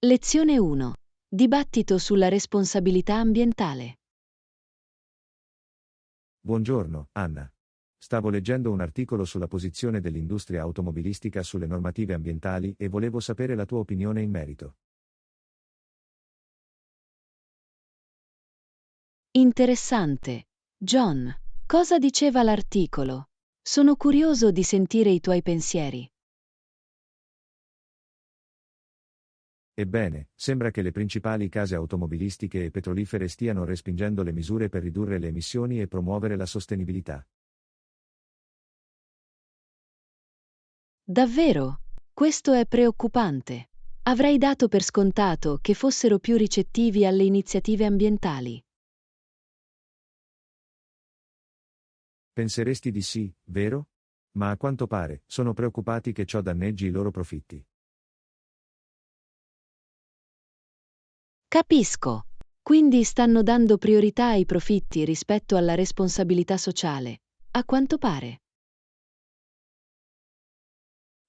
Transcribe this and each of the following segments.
Lezione 1. Dibattito sulla responsabilità ambientale. Buongiorno, Anna. Stavo leggendo un articolo sulla posizione dell'industria automobilistica sulle normative ambientali e volevo sapere la tua opinione in merito. Interessante. John, cosa diceva l'articolo? Sono curioso di sentire i tuoi pensieri. Ebbene, sembra che le principali case automobilistiche e petrolifere stiano respingendo le misure per ridurre le emissioni e promuovere la sostenibilità. Davvero? Questo è preoccupante. Avrei dato per scontato che fossero più ricettivi alle iniziative ambientali. Penseresti di sì, vero? Ma a quanto pare, sono preoccupati che ciò danneggi i loro profitti. Capisco. Quindi stanno dando priorità ai profitti rispetto alla responsabilità sociale. A quanto pare.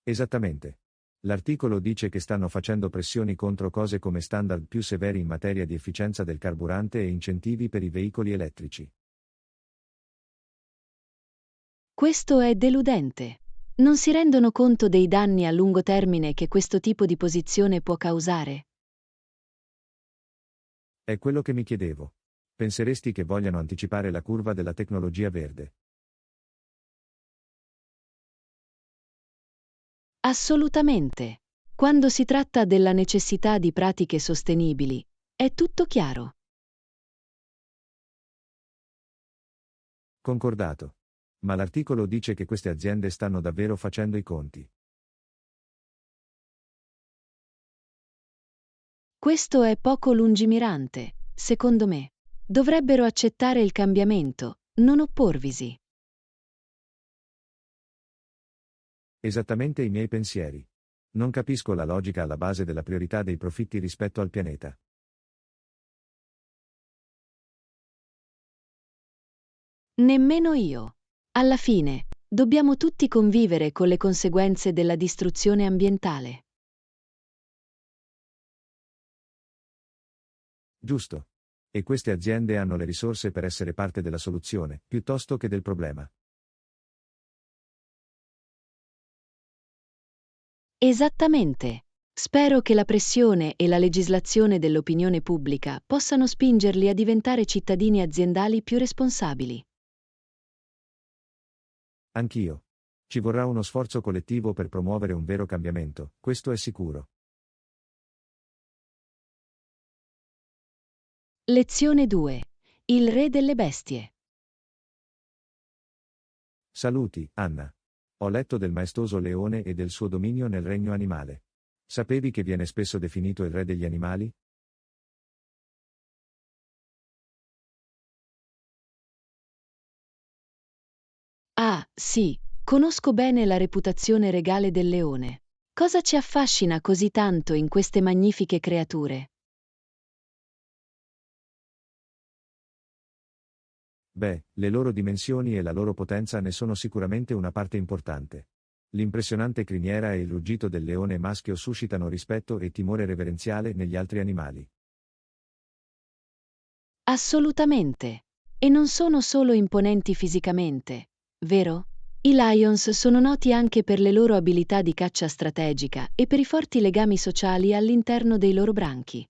Esattamente. L'articolo dice che stanno facendo pressioni contro cose come standard più severi in materia di efficienza del carburante e incentivi per i veicoli elettrici. Questo è deludente. Non si rendono conto dei danni a lungo termine che questo tipo di posizione può causare? È quello che mi chiedevo. Penseresti che vogliano anticipare la curva della tecnologia verde? Assolutamente. Quando si tratta della necessità di pratiche sostenibili, è tutto chiaro. Concordato. Ma l'articolo dice che queste aziende stanno davvero facendo i conti. Questo è poco lungimirante, secondo me. Dovrebbero accettare il cambiamento, non opporvisi. Esattamente i miei pensieri. Non capisco la logica alla base della priorità dei profitti rispetto al pianeta. Nemmeno io. Alla fine, dobbiamo tutti convivere con le conseguenze della distruzione ambientale. Giusto. E queste aziende hanno le risorse per essere parte della soluzione, piuttosto che del problema. Esattamente. Spero che la pressione e la legislazione dell'opinione pubblica possano spingerli a diventare cittadini aziendali più responsabili. Anch'io. Ci vorrà uno sforzo collettivo per promuovere un vero cambiamento, questo è sicuro. Lezione 2. Il re delle bestie. Saluti, Anna. Ho letto del maestoso leone e del suo dominio nel regno animale. Sapevi che viene spesso definito il re degli animali? Ah, sì, conosco bene la reputazione regale del leone. Cosa ci affascina così tanto in queste magnifiche creature? Beh, le loro dimensioni e la loro potenza ne sono sicuramente una parte importante. L'impressionante criniera e il ruggito del leone maschio suscitano rispetto e timore reverenziale negli altri animali. Assolutamente. E non sono solo imponenti fisicamente, vero? I Lions sono noti anche per le loro abilità di caccia strategica e per i forti legami sociali all'interno dei loro branchi.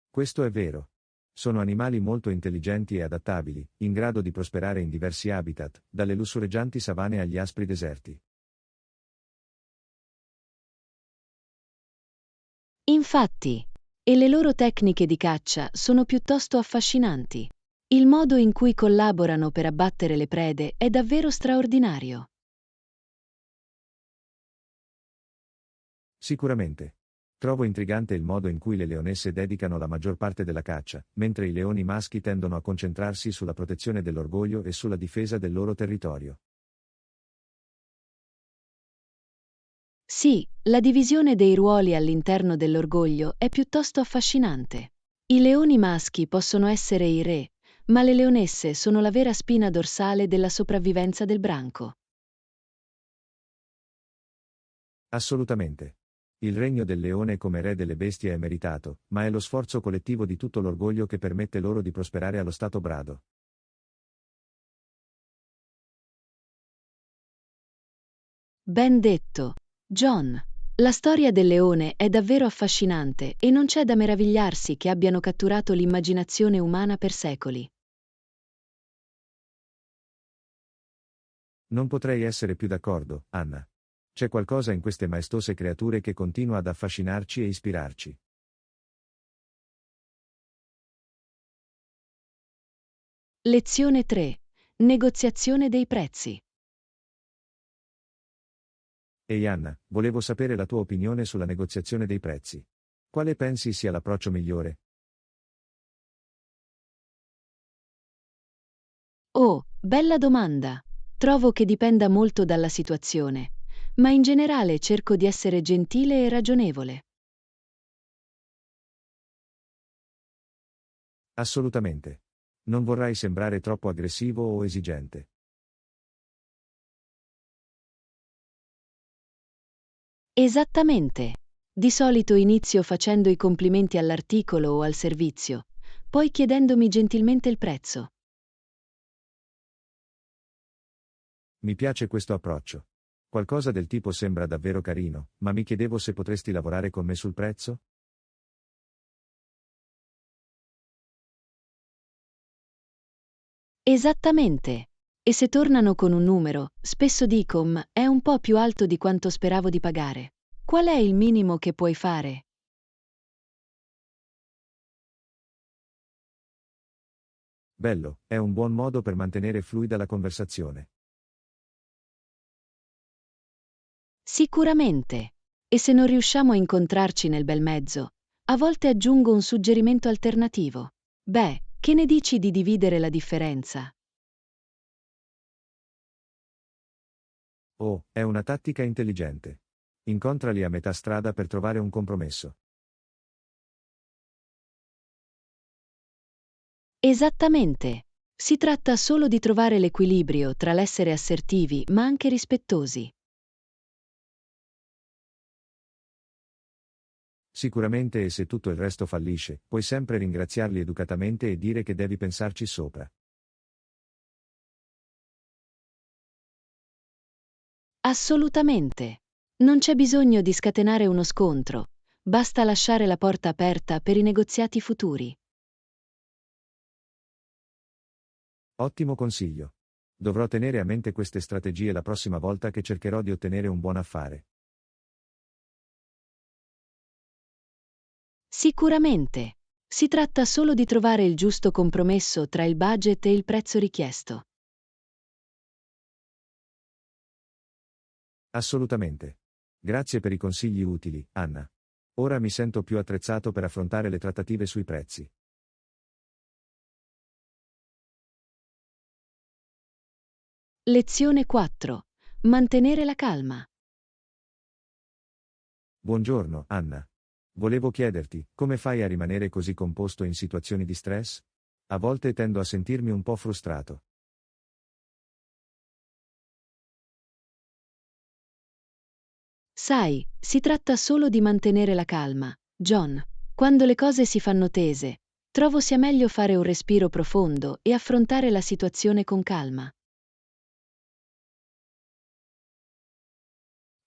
Questo è vero. Sono animali molto intelligenti e adattabili, in grado di prosperare in diversi habitat, dalle lussureggianti savane agli aspri deserti. Infatti, e le loro tecniche di caccia sono piuttosto affascinanti. Il modo in cui collaborano per abbattere le prede è davvero straordinario. Sicuramente. Trovo intrigante il modo in cui le leonesse dedicano la maggior parte della caccia, mentre i leoni maschi tendono a concentrarsi sulla protezione dell'orgoglio e sulla difesa del loro territorio. Sì, la divisione dei ruoli all'interno dell'orgoglio è piuttosto affascinante. I leoni maschi possono essere i re, ma le leonesse sono la vera spina dorsale della sopravvivenza del branco. Assolutamente. Il regno del leone come re delle bestie è meritato, ma è lo sforzo collettivo di tutto l'orgoglio che permette loro di prosperare allo stato brado. Ben detto, John. La storia del leone è davvero affascinante e non c'è da meravigliarsi che abbiano catturato l'immaginazione umana per secoli. Non potrei essere più d'accordo, Anna. C'è qualcosa in queste maestose creature che continua ad affascinarci e ispirarci. Lezione 3. Negoziazione dei prezzi. Ehi Anna, volevo sapere la tua opinione sulla negoziazione dei prezzi. Quale pensi sia l'approccio migliore? Oh, bella domanda. Trovo che dipenda molto dalla situazione, ma in generale cerco di essere gentile e ragionevole. Assolutamente. Non vorrai sembrare troppo aggressivo o esigente. Esattamente. Di solito inizio facendo i complimenti all'articolo o al servizio, poi chiedendomi gentilmente il prezzo. Mi piace questo approccio. Qualcosa del tipo sembra davvero carino, ma mi chiedevo se potresti lavorare con me sul prezzo? Esattamente. E se tornano con un numero, spesso dico, è un po' più alto di quanto speravo di pagare. Qual è il minimo che puoi fare? Bello, è un buon modo per mantenere fluida la conversazione. Sicuramente. E se non riusciamo a incontrarci nel bel mezzo, a volte aggiungo un suggerimento alternativo. Beh, che ne dici di dividere la differenza? Oh, è una tattica intelligente. Incontrali a metà strada per trovare un compromesso. Esattamente. Si tratta solo di trovare l'equilibrio tra l'essere assertivi ma anche rispettosi. Sicuramente e se tutto il resto fallisce, puoi sempre ringraziarli educatamente e dire che devi pensarci sopra. Assolutamente. Non c'è bisogno di scatenare uno scontro, basta lasciare la porta aperta per i negoziati futuri. Ottimo consiglio. Dovrò tenere a mente queste strategie la prossima volta che cercherò di ottenere un buon affare. Sicuramente. Si tratta solo di trovare il giusto compromesso tra il budget e il prezzo richiesto. Assolutamente. Grazie per i consigli utili, Anna. Ora mi sento più attrezzato per affrontare le trattative sui prezzi. Lezione 4. Mantenere la calma. Buongiorno, Anna. Volevo chiederti, come fai a rimanere così composto in situazioni di stress? A volte tendo a sentirmi un po' frustrato. Sai, si tratta solo di mantenere la calma, John. Quando le cose si fanno tese, trovo sia meglio fare un respiro profondo e affrontare la situazione con calma.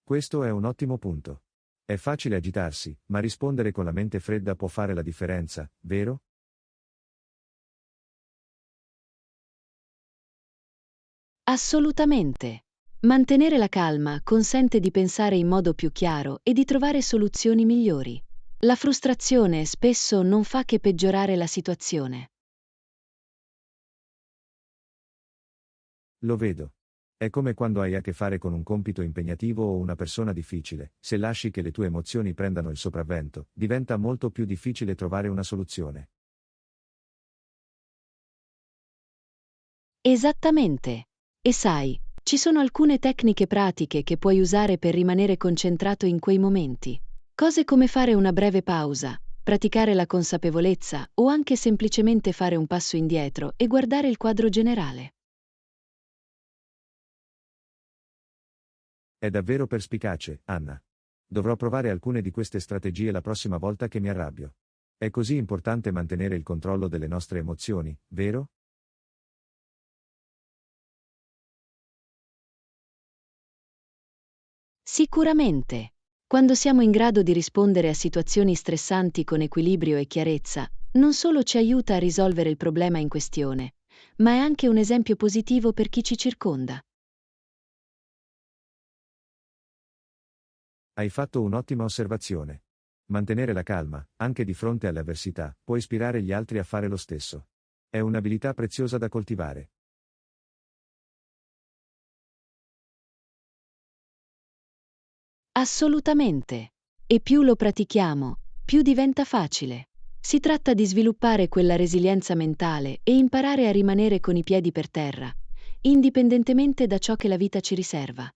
Questo è un ottimo punto. È facile agitarsi, ma rispondere con la mente fredda può fare la differenza, vero? Assolutamente. Mantenere la calma consente di pensare in modo più chiaro e di trovare soluzioni migliori. La frustrazione spesso non fa che peggiorare la situazione. Lo vedo. È come quando hai a che fare con un compito impegnativo o una persona difficile, se lasci che le tue emozioni prendano il sopravvento, diventa molto più difficile trovare una soluzione. Esattamente. E sai, ci sono alcune tecniche pratiche che puoi usare per rimanere concentrato in quei momenti. Cose come fare una breve pausa, praticare la consapevolezza o anche semplicemente fare un passo indietro e guardare il quadro generale. È davvero perspicace, Anna. Dovrò provare alcune di queste strategie la prossima volta che mi arrabbio. È così importante mantenere il controllo delle nostre emozioni, vero? Sicuramente. Quando siamo in grado di rispondere a situazioni stressanti con equilibrio e chiarezza, non solo ci aiuta a risolvere il problema in questione, ma è anche un esempio positivo per chi ci circonda. Hai fatto un'ottima osservazione. Mantenere la calma, anche di fronte alle avversità, può ispirare gli altri a fare lo stesso. È un'abilità preziosa da coltivare. Assolutamente. E più lo pratichiamo, più diventa facile. Si tratta di sviluppare quella resilienza mentale e imparare a rimanere con i piedi per terra, indipendentemente da ciò che la vita ci riserva.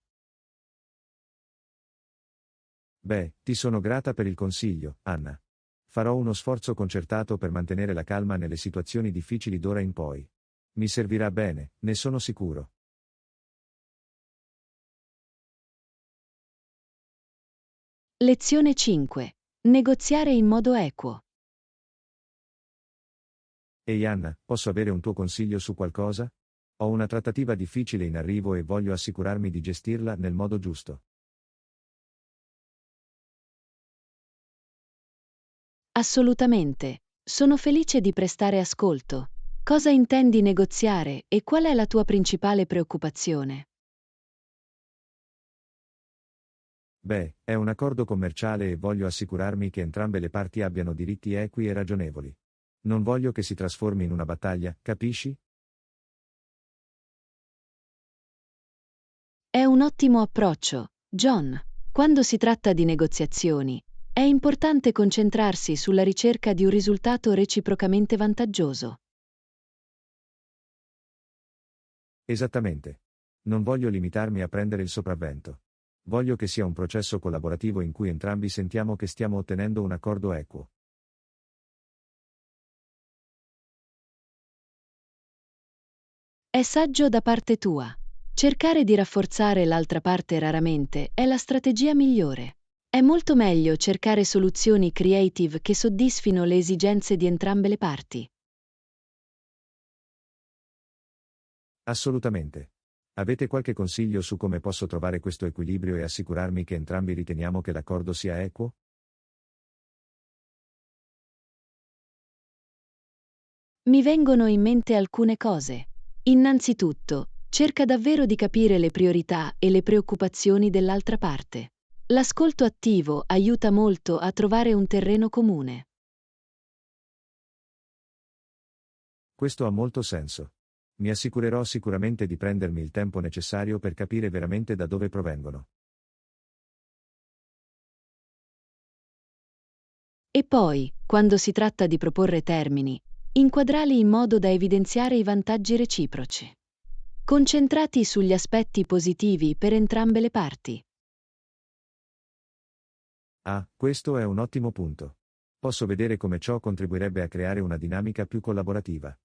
Beh, ti sono grata per il consiglio, Anna. Farò uno sforzo concertato per mantenere la calma nelle situazioni difficili d'ora in poi. Mi servirà bene, ne sono sicuro. Lezione 5. Negoziare in modo equo. Ehi Anna, posso avere un tuo consiglio su qualcosa? Ho una trattativa difficile in arrivo e voglio assicurarmi di gestirla nel modo giusto. Assolutamente. Sono felice di prestare ascolto. Cosa intendi negoziare e qual è la tua principale preoccupazione? Beh, è un accordo commerciale e voglio assicurarmi che entrambe le parti abbiano diritti equi e ragionevoli. Non voglio che si trasformi in una battaglia, capisci? È un ottimo approccio, John. Quando si tratta di negoziazioni, è importante concentrarsi sulla ricerca di un risultato reciprocamente vantaggioso. Esattamente. Non voglio limitarmi a prendere il sopravvento. Voglio che sia un processo collaborativo in cui entrambi sentiamo che stiamo ottenendo un accordo equo. È saggio da parte tua. Cercare di rafforzare l'altra parte raramente è la strategia migliore. È molto meglio cercare soluzioni creative che soddisfino le esigenze di entrambe le parti. Assolutamente. Avete qualche consiglio su come posso trovare questo equilibrio e assicurarmi che entrambi riteniamo che l'accordo sia equo? Mi vengono in mente alcune cose. Innanzitutto, cerca davvero di capire le priorità e le preoccupazioni dell'altra parte. L'ascolto attivo aiuta molto a trovare un terreno comune. Questo ha molto senso. Mi assicurerò sicuramente di prendermi il tempo necessario per capire veramente da dove provengono. E poi, quando si tratta di proporre termini, inquadrali in modo da evidenziare i vantaggi reciproci. Concentrati sugli aspetti positivi per entrambe le parti. Ah, questo è un ottimo punto. Posso vedere come ciò contribuirebbe a creare una dinamica più collaborativa.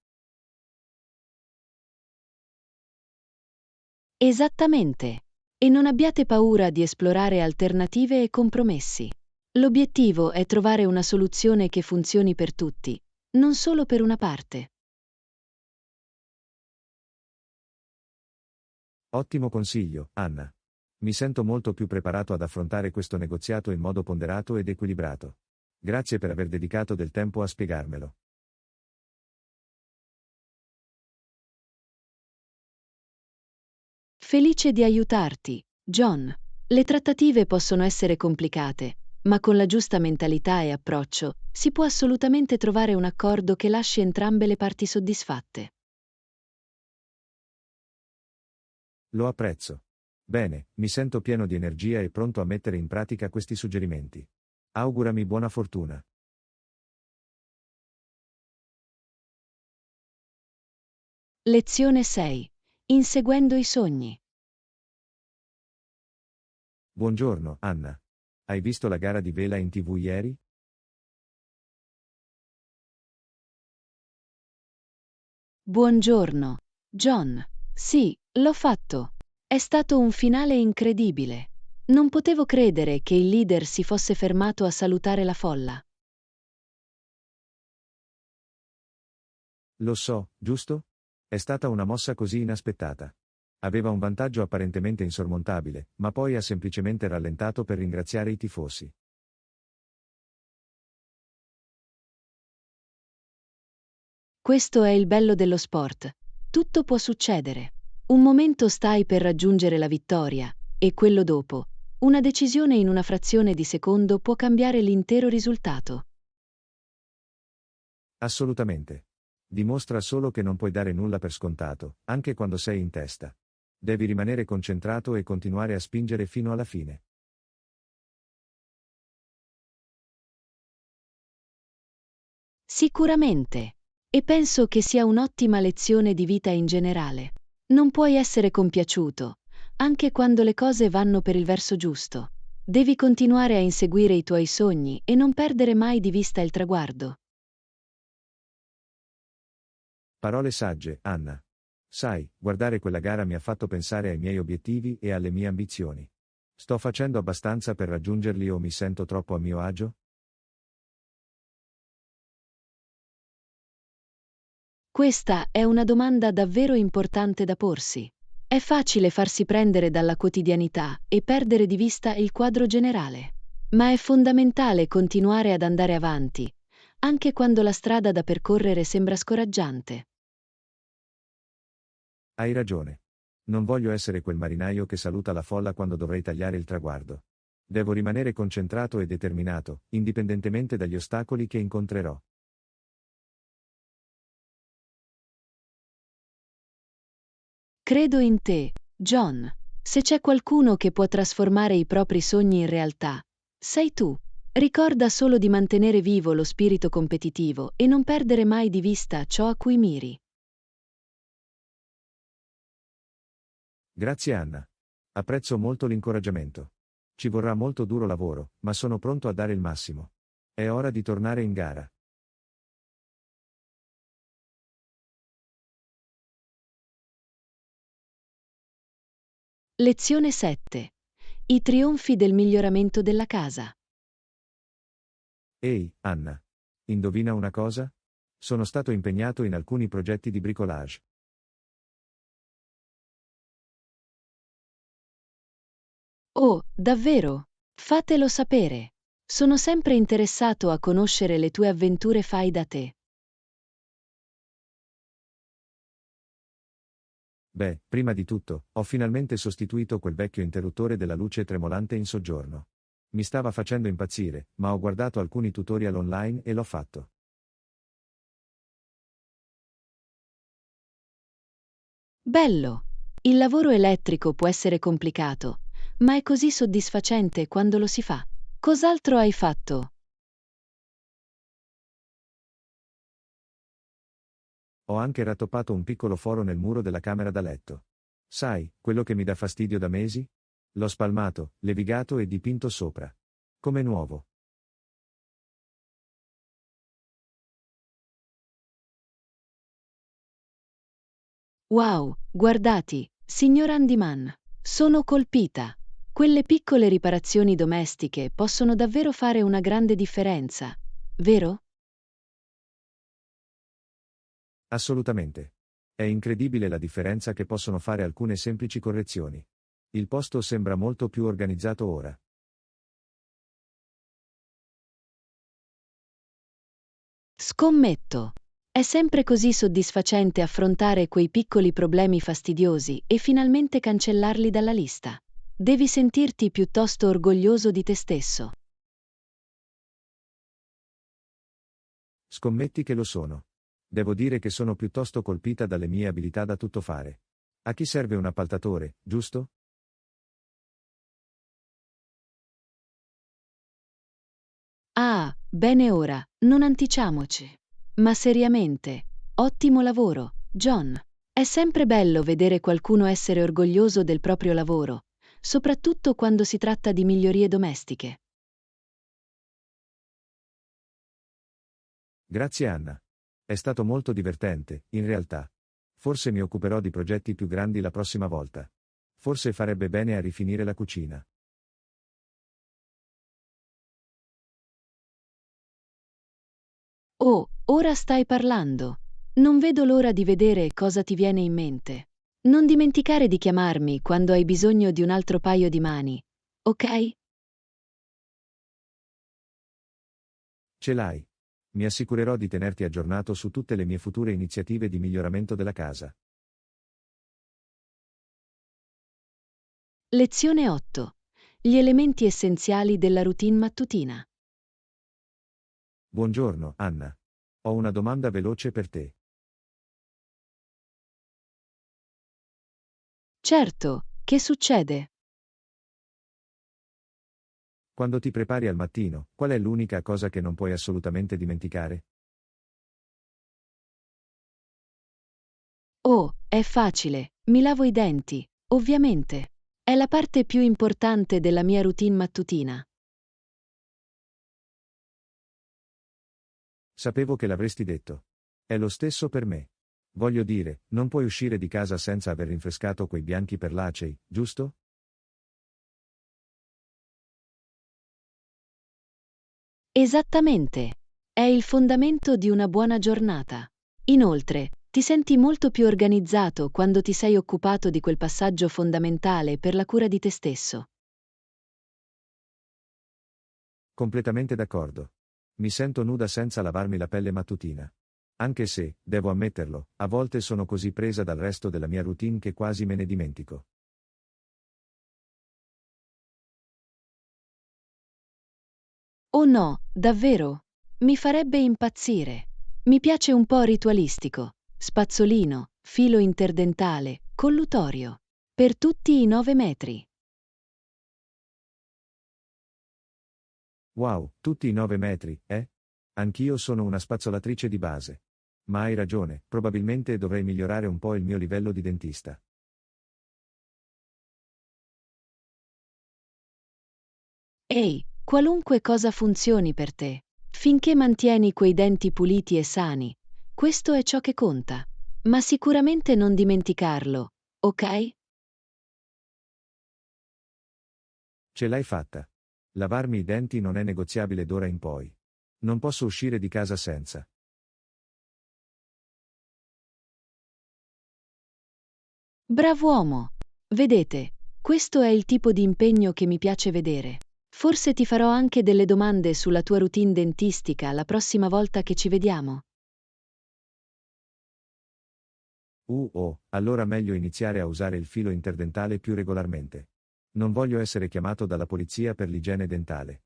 Esattamente. E non abbiate paura di esplorare alternative e compromessi. L'obiettivo è trovare una soluzione che funzioni per tutti, non solo per una parte. Ottimo consiglio, Anna. Mi sento molto più preparato ad affrontare questo negoziato in modo ponderato ed equilibrato. Grazie per aver dedicato del tempo a spiegarmelo. Felice di aiutarti, John. Le trattative possono essere complicate, ma con la giusta mentalità e approccio si può assolutamente trovare un accordo che lasci entrambe le parti soddisfatte. Lo apprezzo. Bene, mi sento pieno di energia e pronto a mettere in pratica questi suggerimenti. Augurami buona fortuna. Lezione 6. Inseguendo i sogni. Buongiorno, Anna. Hai visto la gara di vela in TV ieri? Buongiorno, John. Sì, l'ho fatto. È stato un finale incredibile. Non potevo credere che il leader si fosse fermato a salutare la folla. Lo so, giusto? È stata una mossa così inaspettata. Aveva un vantaggio apparentemente insormontabile, ma poi ha semplicemente rallentato per ringraziare i tifosi. Questo è il bello dello sport. Tutto può succedere. Un momento stai per raggiungere la vittoria, e quello dopo. Una decisione in una frazione di secondo può cambiare l'intero risultato. Assolutamente. Dimostra solo che non puoi dare nulla per scontato, anche quando sei in testa. Devi rimanere concentrato e continuare a spingere fino alla fine. Sicuramente. E penso che sia un'ottima lezione di vita in generale. Non puoi essere compiaciuto, anche quando le cose vanno per il verso giusto. Devi continuare a inseguire i tuoi sogni e non perdere mai di vista il traguardo. Parole sagge, Anna. Sai, guardare quella gara mi ha fatto pensare ai miei obiettivi e alle mie ambizioni. Sto facendo abbastanza per raggiungerli o mi sento troppo a mio agio? Questa è una domanda davvero importante da porsi. È facile farsi prendere dalla quotidianità e perdere di vista il quadro generale. Ma è fondamentale continuare ad andare avanti, anche quando la strada da percorrere sembra scoraggiante. Hai ragione. Non voglio essere quel marinaio che saluta la folla quando dovrei tagliare il traguardo. Devo rimanere concentrato e determinato, indipendentemente dagli ostacoli che incontrerò. Credo in te, John. Se c'è qualcuno che può trasformare i propri sogni in realtà, sei tu. Ricorda solo di mantenere vivo lo spirito competitivo e non perdere mai di vista ciò a cui miri. Grazie Anna. Apprezzo molto l'incoraggiamento. Ci vorrà molto duro lavoro, ma sono pronto a dare il massimo. È ora di tornare in gara. Lezione 7. I trionfi del miglioramento della casa. Ehi, Anna. Indovina una cosa? Sono stato impegnato in alcuni progetti di bricolage. Oh, davvero? Fatelo sapere. Sono sempre interessato a conoscere le tue avventure fai da te. Beh, prima di tutto, ho finalmente sostituito quel vecchio interruttore della luce tremolante in soggiorno. Mi stava facendo impazzire, ma ho guardato alcuni tutorial online e l'ho fatto. Bello! Il lavoro elettrico può essere complicato, ma è così soddisfacente quando lo si fa. Cos'altro hai fatto? Ho anche rattoppato un piccolo foro nel muro della camera da letto. Sai, quello che mi dà fastidio da mesi? L'ho spalmato, levigato e dipinto sopra. Come nuovo. Wow, guardati, signor Handyman. Sono colpita. Quelle piccole riparazioni domestiche possono davvero fare una grande differenza, vero? Assolutamente. È incredibile la differenza che possono fare alcune semplici correzioni. Il posto sembra molto più organizzato ora. Scommetto. È sempre così soddisfacente affrontare quei piccoli problemi fastidiosi e finalmente cancellarli dalla lista. Devi sentirti piuttosto orgoglioso di te stesso. Scommetti che lo sono. Devo dire che sono piuttosto colpita dalle mie abilità da tuttofare. A chi serve un appaltatore, giusto? Ah, bene ora, non anticiamoci. Ma seriamente, ottimo lavoro, John. È sempre bello vedere qualcuno essere orgoglioso del proprio lavoro, soprattutto quando si tratta di migliorie domestiche. Grazie Anna. È stato molto divertente, in realtà. Forse mi occuperò di progetti più grandi la prossima volta. Forse farebbe bene a rifinire la cucina. Oh, ora stai parlando. Non vedo l'ora di vedere cosa ti viene in mente. Non dimenticare di chiamarmi quando hai bisogno di un altro paio di mani, ok? Ce l'hai. Mi assicurerò di tenerti aggiornato su tutte le mie future iniziative di miglioramento della casa. Lezione 8. Gli elementi essenziali della routine mattutina. Buongiorno, Anna. Ho una domanda veloce per te. Certo, che succede? Quando ti prepari al mattino, qual è l'unica cosa che non puoi assolutamente dimenticare? Oh, è facile, mi lavo i denti, ovviamente. È la parte più importante della mia routine mattutina. Sapevo che l'avresti detto. È lo stesso per me. Voglio dire, non puoi uscire di casa senza aver rinfrescato quei bianchi perlacei, giusto? Esattamente. È il fondamento di una buona giornata. Inoltre, ti senti molto più organizzato quando ti sei occupato di quel passaggio fondamentale per la cura di te stesso. Completamente d'accordo. Mi sento nuda senza lavarmi la pelle mattutina. Anche se, devo ammetterlo, a volte sono così presa dal resto della mia routine che quasi me ne dimentico. Oh no, davvero? Mi farebbe impazzire. Mi piace un po' ritualistico. Spazzolino, filo interdentale, collutorio. Per tutti i 9 metri. Wow, tutti i 9 metri, eh? Anch'io sono una spazzolatrice di base. Ma hai ragione, probabilmente dovrei migliorare un po' il mio livello di dentista. Ehi, qualunque cosa funzioni per te, finché mantieni quei denti puliti e sani, questo è ciò che conta. Ma sicuramente non dimenticarlo, ok? Ce l'hai fatta. Lavarmi i denti non è negoziabile d'ora in poi. Non posso uscire di casa senza. Bravo uomo! Vedete, questo è il tipo di impegno che mi piace vedere. Forse ti farò anche delle domande sulla tua routine dentistica la prossima volta che ci vediamo. Oh, allora meglio iniziare a usare il filo interdentale più regolarmente. Non voglio essere chiamato dalla polizia per l'igiene dentale.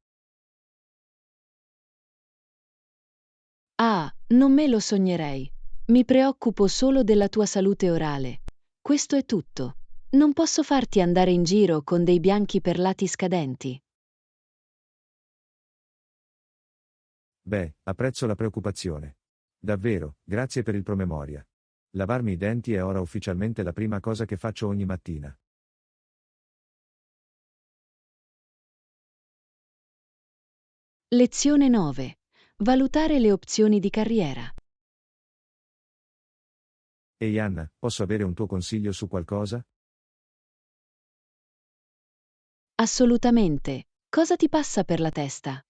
Ah, non me lo sognerei. Mi preoccupo solo della tua salute orale. Questo è tutto. Non posso farti andare in giro con dei bianchi perlati scadenti. Beh, apprezzo la preoccupazione. Davvero, grazie per il promemoria. Lavarmi i denti è ora ufficialmente la prima cosa che faccio ogni mattina. Lezione 9. Valutare le opzioni di carriera. Ehi Anna, posso avere un tuo consiglio su qualcosa? Assolutamente. Cosa ti passa per la testa?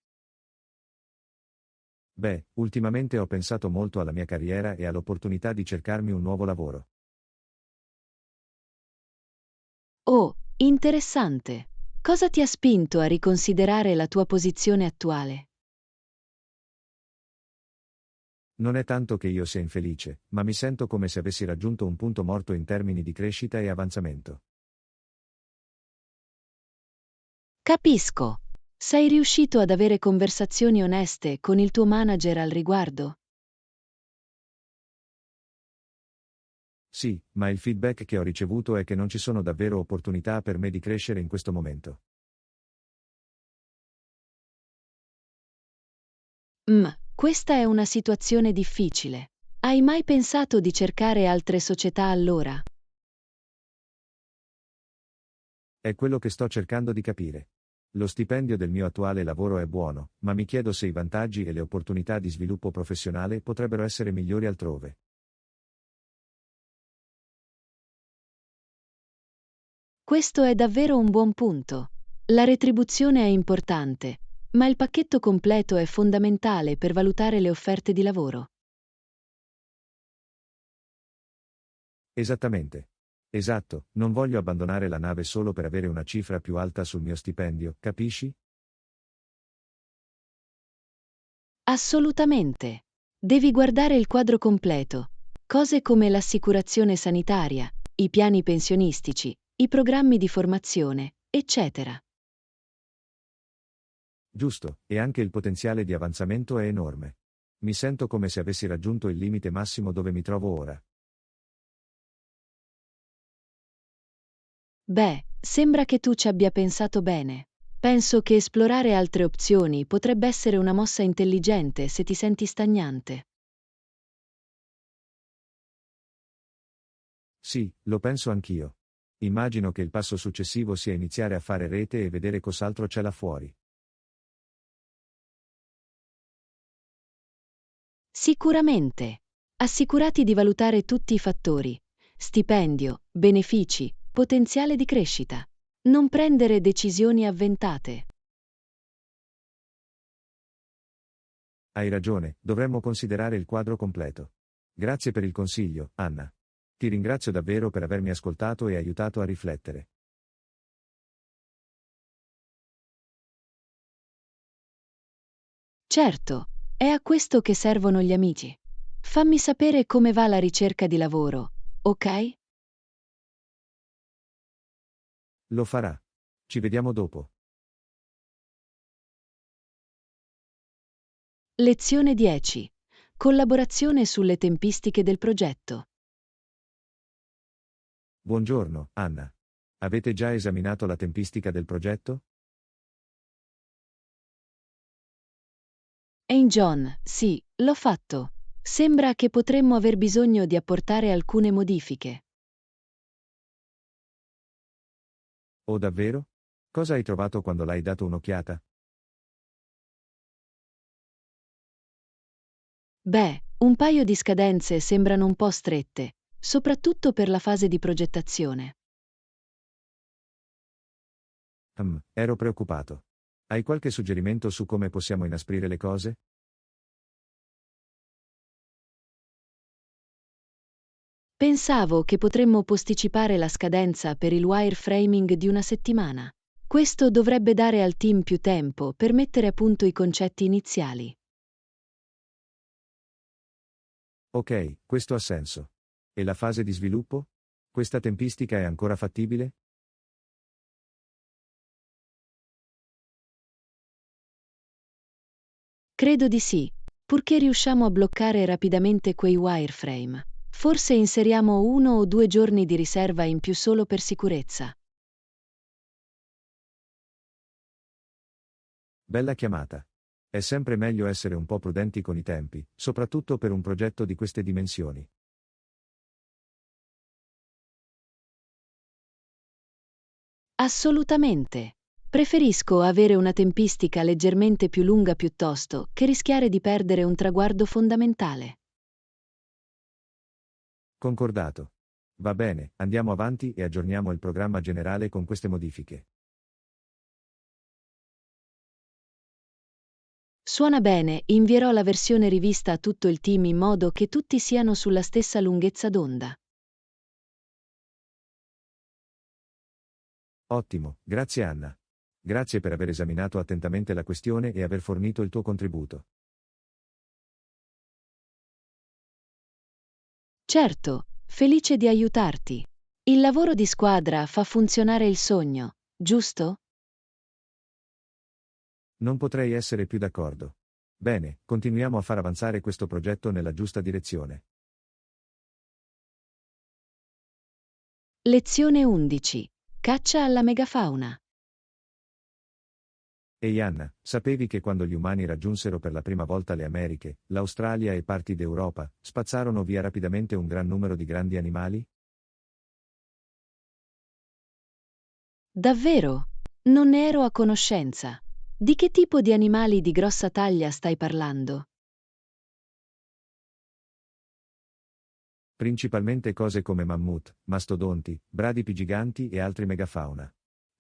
Beh, ultimamente ho pensato molto alla mia carriera e all'opportunità di cercarmi un nuovo lavoro. Oh, interessante. Cosa ti ha spinto a riconsiderare la tua posizione attuale? Non è tanto che io sia infelice, ma mi sento come se avessi raggiunto un punto morto in termini di crescita e avanzamento. Capisco. Sei riuscito ad avere conversazioni oneste con il tuo manager al riguardo? Sì, ma il feedback che ho ricevuto è che non ci sono davvero opportunità per me di crescere in questo momento. Questa è una situazione difficile. Hai mai pensato di cercare altre società allora? È quello che sto cercando di capire. Lo stipendio del mio attuale lavoro è buono, ma mi chiedo se i vantaggi e le opportunità di sviluppo professionale potrebbero essere migliori altrove. Questo è davvero un buon punto. La retribuzione è importante, ma il pacchetto completo è fondamentale per valutare le offerte di lavoro. Esattamente. Esatto, non voglio abbandonare la nave solo per avere una cifra più alta sul mio stipendio, capisci? Assolutamente. Devi guardare il quadro completo. Cose come l'assicurazione sanitaria, i piani pensionistici, i programmi di formazione, eccetera. Giusto, e anche il potenziale di avanzamento è enorme. Mi sento come se avessi raggiunto il limite massimo dove mi trovo ora. Beh, sembra che tu ci abbia pensato bene. Penso che esplorare altre opzioni potrebbe essere una mossa intelligente se ti senti stagnante. Sì, lo penso anch'io. Immagino che il passo successivo sia iniziare a fare rete e vedere cos'altro c'è là fuori. Sicuramente. Assicurati di valutare tutti i fattori: stipendio, benefici, potenziale di crescita. Non prendere decisioni avventate. Hai ragione, dovremmo considerare il quadro completo. Grazie per il consiglio, Anna. Ti ringrazio davvero per avermi ascoltato e aiutato a riflettere. Certo, è a questo che servono gli amici. Fammi sapere come va la ricerca di lavoro, ok? Lo farà. Ci vediamo dopo. Lezione 10. Collaborazione sulle tempistiche del progetto. Buongiorno, Anna. Avete già esaminato la tempistica del progetto? John, sì, l'ho fatto. Sembra che potremmo aver bisogno di apportare alcune modifiche. Oh davvero? Cosa hai trovato quando l'hai dato un'occhiata? Beh, un paio di scadenze sembrano un po' strette, soprattutto per la fase di progettazione. Ero preoccupato. Hai qualche suggerimento su come possiamo inasprire le cose? Pensavo che potremmo posticipare la scadenza per il wireframing di una settimana. Questo dovrebbe dare al team più tempo per mettere a punto i concetti iniziali. Ok, questo ha senso. E la fase di sviluppo? Questa tempistica è ancora fattibile? Credo di sì, purché riusciamo a bloccare rapidamente quei wireframe. Forse inseriamo 1 o 2 giorni di riserva in più solo per sicurezza. Bella chiamata. È sempre meglio essere un po' prudenti con i tempi, soprattutto per un progetto di queste dimensioni. Assolutamente. Preferisco avere una tempistica leggermente più lunga piuttosto che rischiare di perdere un traguardo fondamentale. Concordato. Va bene, andiamo avanti e aggiorniamo il programma generale con queste modifiche. Suona bene, invierò la versione rivista a tutto il team in modo che tutti siano sulla stessa lunghezza d'onda. Ottimo, grazie Anna. Grazie per aver esaminato attentamente la questione e aver fornito il tuo contributo. Certo, felice di aiutarti. Il lavoro di squadra fa funzionare il sogno, giusto? Non potrei essere più d'accordo. Bene, continuiamo a far avanzare questo progetto nella giusta direzione. Lezione 11. Caccia alla megafauna. Ehi Anna, sapevi che quando gli umani raggiunsero per la prima volta le Americhe, l'Australia e parti d'Europa, spazzarono via rapidamente un gran numero di grandi animali? Davvero? Non ne ero a conoscenza. Di che tipo di animali di grossa taglia stai parlando? Principalmente cose come mammut, mastodonti, bradipi giganti e altri megafauna.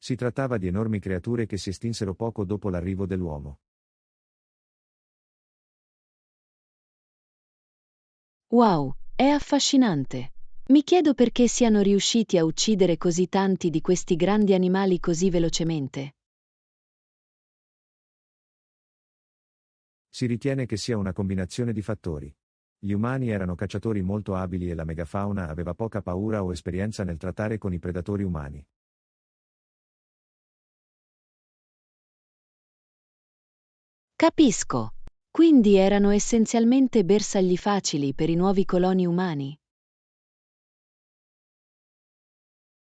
Si trattava di enormi creature che si estinsero poco dopo l'arrivo dell'uomo. Wow, è affascinante. Mi chiedo perché siano riusciti a uccidere così tanti di questi grandi animali così velocemente. Si ritiene che sia una combinazione di fattori. Gli umani erano cacciatori molto abili e la megafauna aveva poca paura o esperienza nel trattare con i predatori umani. Capisco. Quindi erano essenzialmente bersagli facili per i nuovi coloni umani.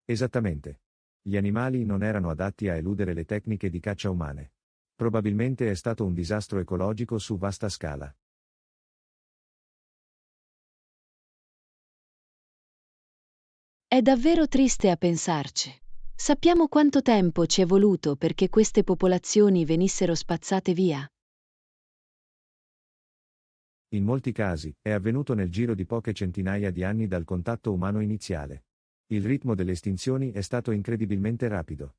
Esattamente. Gli animali non erano adatti a eludere le tecniche di caccia umane. Probabilmente è stato un disastro ecologico su vasta scala. È davvero triste a pensarci. Sappiamo quanto tempo ci è voluto perché queste popolazioni venissero spazzate via. In molti casi, è avvenuto nel giro di poche centinaia di anni dal contatto umano iniziale. Il ritmo delle estinzioni è stato incredibilmente rapido.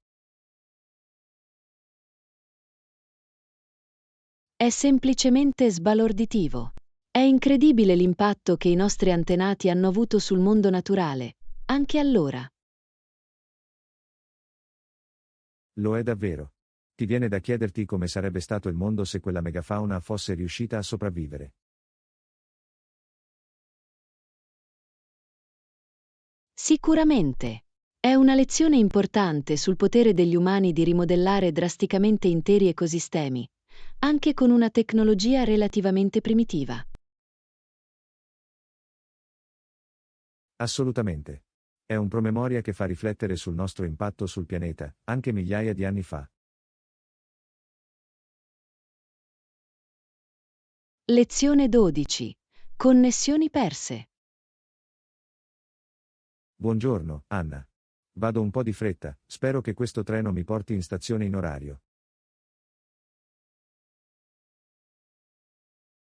È semplicemente sbalorditivo. È incredibile l'impatto che i nostri antenati hanno avuto sul mondo naturale, anche allora. Lo è davvero. Ti viene da chiederti come sarebbe stato il mondo se quella megafauna fosse riuscita a sopravvivere. Sicuramente. È una lezione importante sul potere degli umani di rimodellare drasticamente interi ecosistemi, anche con una tecnologia relativamente primitiva. Assolutamente. È un promemoria che fa riflettere sul nostro impatto sul pianeta, anche migliaia di anni fa. Lezione 12. Connessioni perse. Buongiorno, Anna. Vado un po' di fretta, spero che questo treno mi porti in stazione in orario.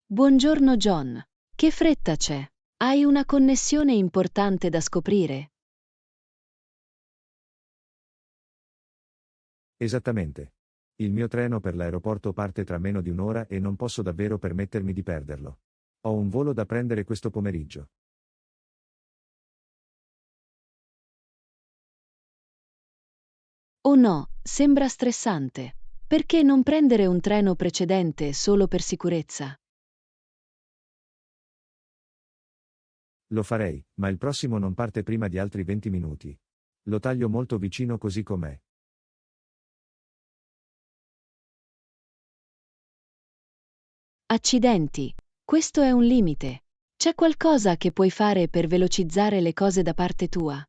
Buongiorno John. Che fretta c'è? Hai una connessione importante da scoprire? Esattamente. Il mio treno per l'aeroporto parte tra meno di un'ora e non posso davvero permettermi di perderlo. Ho un volo da prendere questo pomeriggio. Oh no, sembra stressante. Perché non prendere un treno precedente solo per sicurezza? Lo farei, ma il prossimo non parte prima di altri 20 minuti. Lo taglio molto vicino così com'è. Accidenti. Questo è un limite. C'è qualcosa che puoi fare per velocizzare le cose da parte tua?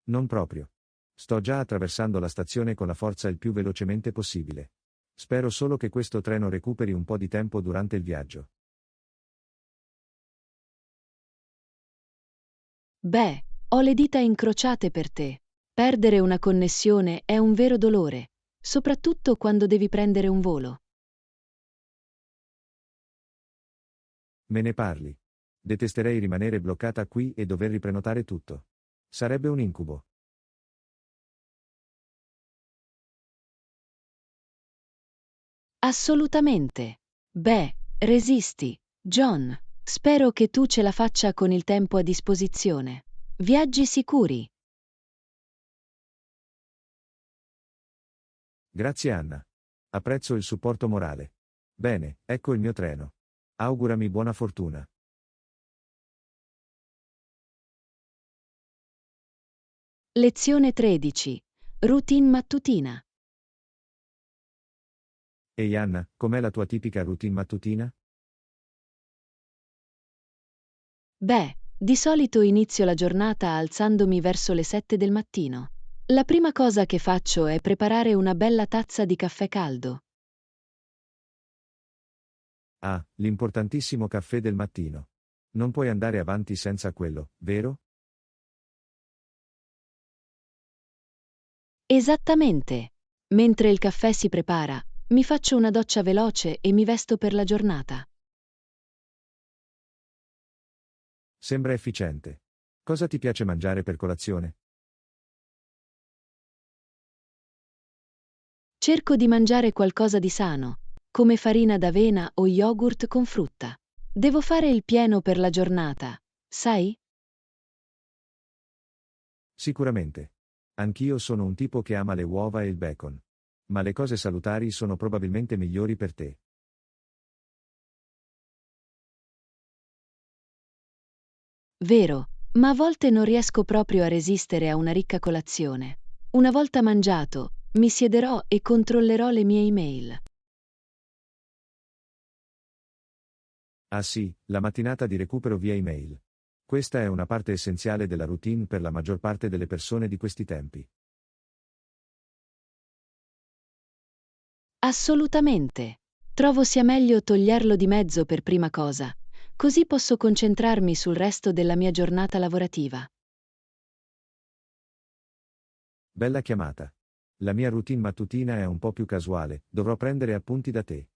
Non proprio. Sto già attraversando la stazione con la forza il più velocemente possibile. Spero solo che questo treno recuperi un po' di tempo durante il viaggio. Beh, ho le dita incrociate per te. Perdere una connessione è un vero dolore, soprattutto quando devi prendere un volo. Me ne parli. Detesterei rimanere bloccata qui e dover riprenotare tutto. Sarebbe un incubo. Assolutamente. Beh, resisti, John. Spero che tu ce la faccia con il tempo a disposizione. Viaggi sicuri. Grazie Anna. Apprezzo il supporto morale. Bene, ecco il mio treno. Augurami buona fortuna. Lezione 13. Routine mattutina. Ehi Anna, com'è la tua tipica routine mattutina? Beh, di solito inizio la giornata alzandomi verso le 7 del mattino. La prima cosa che faccio è preparare una bella tazza di caffè caldo. Ah, l'importantissimo caffè del mattino. Non puoi andare avanti senza quello, vero? Esattamente. Mentre il caffè si prepara, mi faccio una doccia veloce e mi vesto per la giornata. Sembra efficiente. Cosa ti piace mangiare per colazione? Cerco di mangiare qualcosa di sano, come farina d'avena o yogurt con frutta. Devo fare il pieno per la giornata, sai? Sicuramente. Anch'io sono un tipo che ama le uova e il bacon. Ma le cose salutari sono probabilmente migliori per te. Vero, ma a volte non riesco proprio a resistere a una ricca colazione. Una volta mangiato, mi siederò e controllerò le mie email. Ah sì, la mattinata di recupero via email. Questa è una parte essenziale della routine per la maggior parte delle persone di questi tempi. Assolutamente. Trovo sia meglio toglierlo di mezzo per prima cosa, così posso concentrarmi sul resto della mia giornata lavorativa. Bella chiamata. La mia routine mattutina è un po' più casuale, dovrò prendere appunti da te.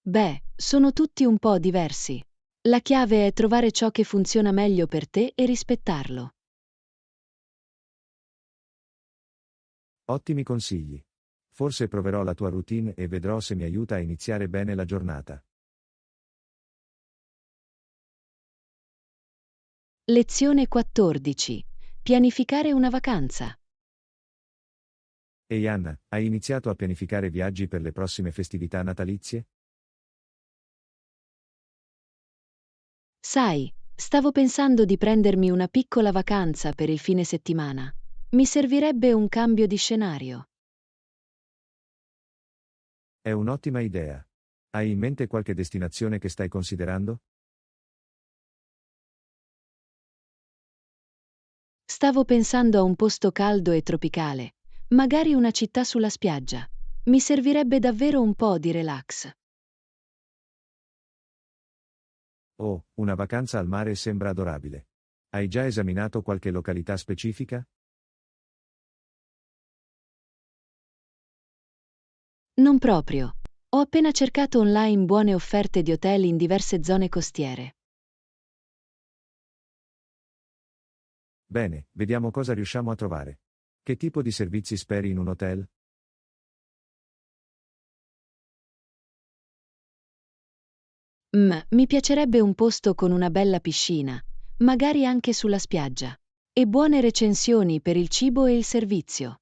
Beh, sono tutti un po' diversi. La chiave è trovare ciò che funziona meglio per te e rispettarlo. Ottimi consigli. Forse proverò la tua routine e vedrò se mi aiuta a iniziare bene la giornata. Lezione 14. Pianificare una vacanza. Ehi Anna, hai iniziato a pianificare viaggi per le prossime festività natalizie? Sai, stavo pensando di prendermi una piccola vacanza per il fine settimana. Mi servirebbe un cambio di scenario. È un'ottima idea. Hai in mente qualche destinazione che stai considerando? Stavo pensando a un posto caldo e tropicale, magari una città sulla spiaggia. Mi servirebbe davvero un po' di relax. Oh, una vacanza al mare sembra adorabile. Hai già esaminato qualche località specifica? Non proprio. Ho appena cercato online buone offerte di hotel in diverse zone costiere. Bene, vediamo cosa riusciamo a trovare. Che tipo di servizi speri in un hotel? Mi piacerebbe un posto con una bella piscina, magari anche sulla spiaggia. E buone recensioni per il cibo e il servizio.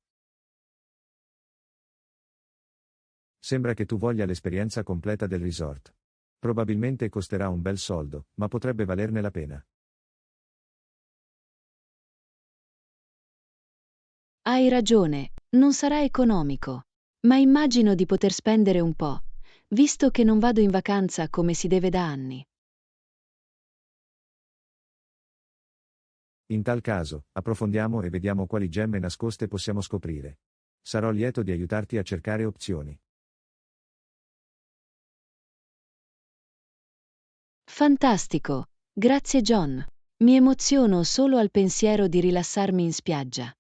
Sembra che tu voglia l'esperienza completa del resort. Probabilmente costerà un bel soldo, ma potrebbe valerne la pena. Hai ragione, non sarà economico, ma immagino di poter spendere un po', visto che non vado in vacanza come si deve da anni. In tal caso, approfondiamo e vediamo quali gemme nascoste possiamo scoprire. Sarò lieto di aiutarti a cercare opzioni. Fantastico, grazie John. Mi emoziono solo al pensiero di rilassarmi in spiaggia.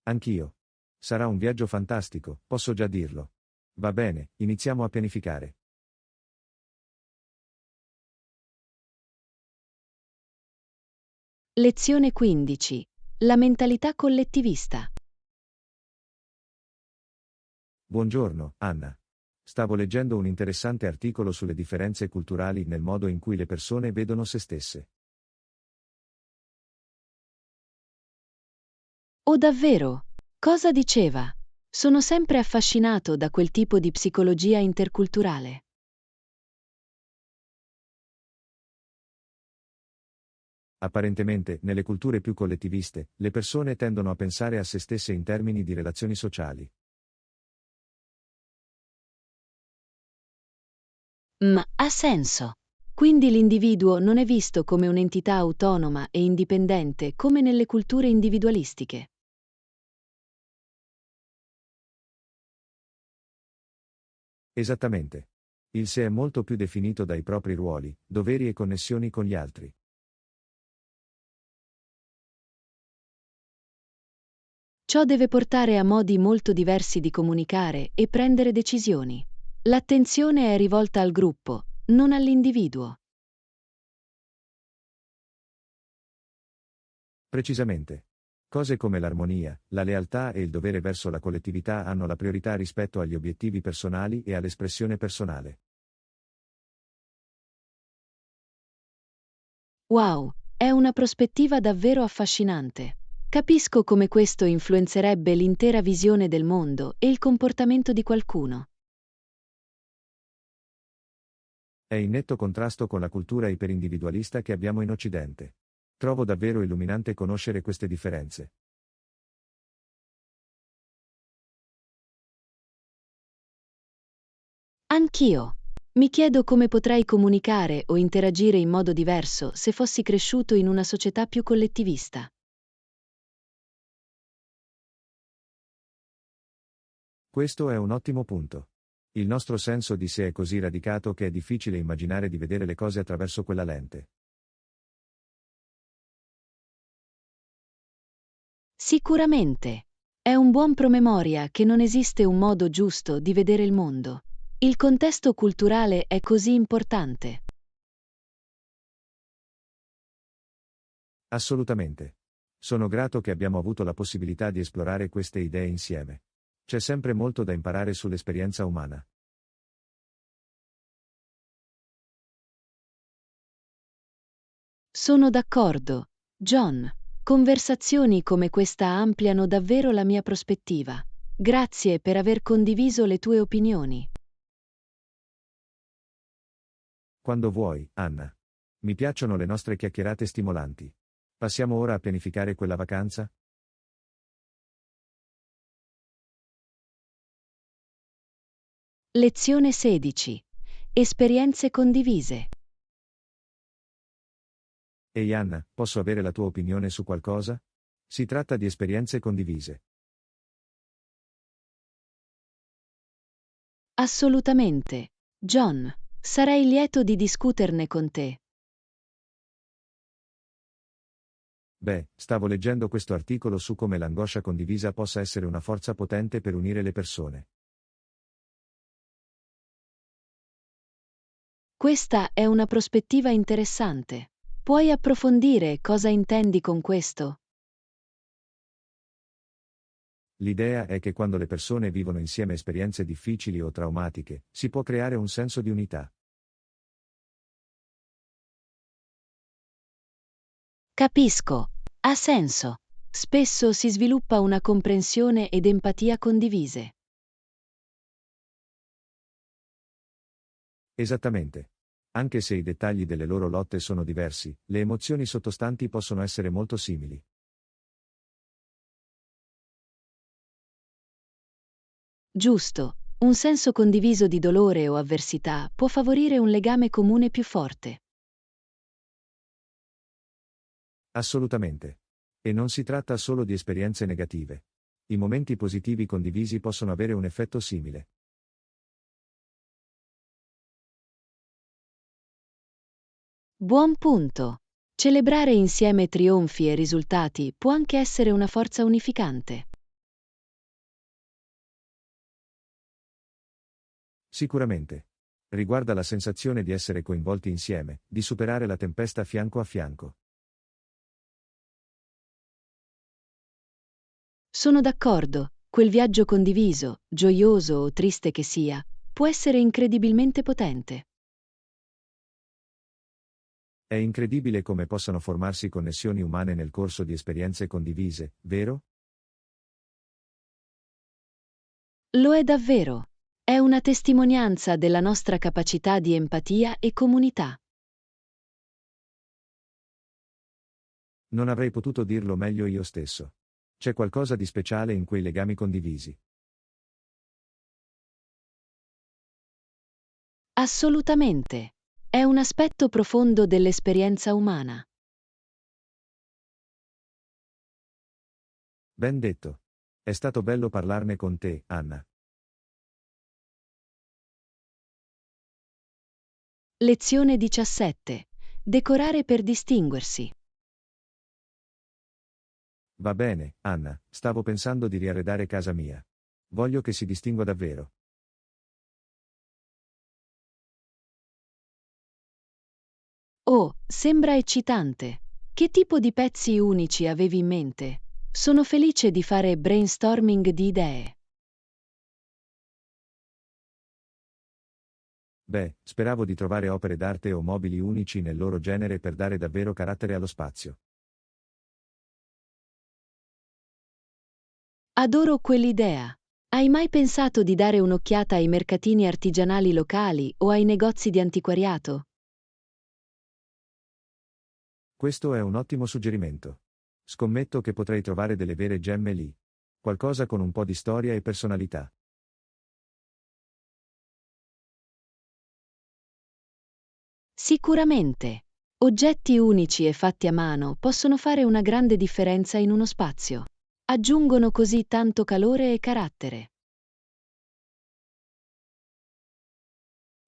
Anch'io. Sarà un viaggio fantastico, posso già dirlo. Va bene, iniziamo a pianificare. Lezione 15. La mentalità collettivista. Buongiorno, Anna. Stavo leggendo un interessante articolo sulle differenze culturali nel modo in cui le persone vedono se stesse. Oh davvero? Cosa diceva? Sono sempre affascinato da quel tipo di psicologia interculturale. Apparentemente, nelle culture più collettiviste, le persone tendono a pensare a se stesse in termini di relazioni sociali. Ma ha senso. Quindi l'individuo non è visto come un'entità autonoma e indipendente come nelle culture individualistiche. Esattamente. Il sé è molto più definito dai propri ruoli, doveri e connessioni con gli altri. Ciò deve portare a modi molto diversi di comunicare e prendere decisioni. L'attenzione è rivolta al gruppo, non all'individuo. Precisamente. Cose come l'armonia, la lealtà e il dovere verso la collettività hanno la priorità rispetto agli obiettivi personali e all'espressione personale. Wow, è una prospettiva davvero affascinante. Capisco come questo influenzerebbe l'intera visione del mondo e il comportamento di qualcuno. È in netto contrasto con la cultura iperindividualista che abbiamo in Occidente. Trovo davvero illuminante conoscere queste differenze. Anch'io. Mi chiedo come potrei comunicare o interagire in modo diverso se fossi cresciuto in una società più collettivista. Questo è un ottimo punto. Il nostro senso di sé è così radicato che è difficile immaginare di vedere le cose attraverso quella lente. Sicuramente. È un buon promemoria che non esiste un modo giusto di vedere il mondo. Il contesto culturale è così importante. Assolutamente. Sono grato che abbiamo avuto la possibilità di esplorare queste idee insieme. C'è sempre molto da imparare sull'esperienza umana. Sono d'accordo, John. Conversazioni come questa ampliano davvero la mia prospettiva. Grazie per aver condiviso le tue opinioni. Quando vuoi, Anna. Mi piacciono le nostre chiacchierate stimolanti. Passiamo ora a pianificare quella vacanza? Lezione 16. Esperienze condivise. Ehi Anna, posso avere la tua opinione su qualcosa? Si tratta di esperienze condivise. Assolutamente. John, sarei lieto di discuterne con te. Beh, stavo leggendo questo articolo su come l'angoscia condivisa possa essere una forza potente per unire le persone. Questa è una prospettiva interessante. Puoi approfondire cosa intendi con questo? L'idea è che quando le persone vivono insieme esperienze difficili o traumatiche, si può creare un senso di unità. Capisco. Ha senso. Spesso si sviluppa una comprensione ed empatia condivise. Esattamente. Anche se i dettagli delle loro lotte sono diversi, le emozioni sottostanti possono essere molto simili. Giusto. Un senso condiviso di dolore o avversità può favorire un legame comune più forte. Assolutamente. E non si tratta solo di esperienze negative. I momenti positivi condivisi possono avere un effetto simile. Buon punto. Celebrare insieme trionfi e risultati può anche essere una forza unificante. Sicuramente. Riguarda la sensazione di essere coinvolti insieme, di superare la tempesta fianco a fianco. Sono d'accordo, quel viaggio condiviso, gioioso o triste che sia, può essere incredibilmente potente. È incredibile come possano formarsi connessioni umane nel corso di esperienze condivise, vero? Lo è davvero. È una testimonianza della nostra capacità di empatia e comunità. Non avrei potuto dirlo meglio io stesso. C'è qualcosa di speciale in quei legami condivisi. Assolutamente. È un aspetto profondo dell'esperienza umana. Ben detto. È stato bello parlarne con te, Anna. Lezione 17. Decorare per distinguersi. Va bene, Anna, stavo pensando di riarredare casa mia. Voglio che si distingua davvero. Oh, sembra eccitante. Che tipo di pezzi unici avevi in mente? Sono felice di fare brainstorming di idee. Beh, speravo di trovare opere d'arte o mobili unici nel loro genere per dare davvero carattere allo spazio. Adoro quell'idea. Hai mai pensato di dare un'occhiata ai mercatini artigianali locali o ai negozi di antiquariato? Questo è un ottimo suggerimento. Scommetto che potrei trovare delle vere gemme lì. Qualcosa con un po' di storia e personalità. Sicuramente. Oggetti unici e fatti a mano possono fare una grande differenza in uno spazio. Aggiungono così tanto calore e carattere.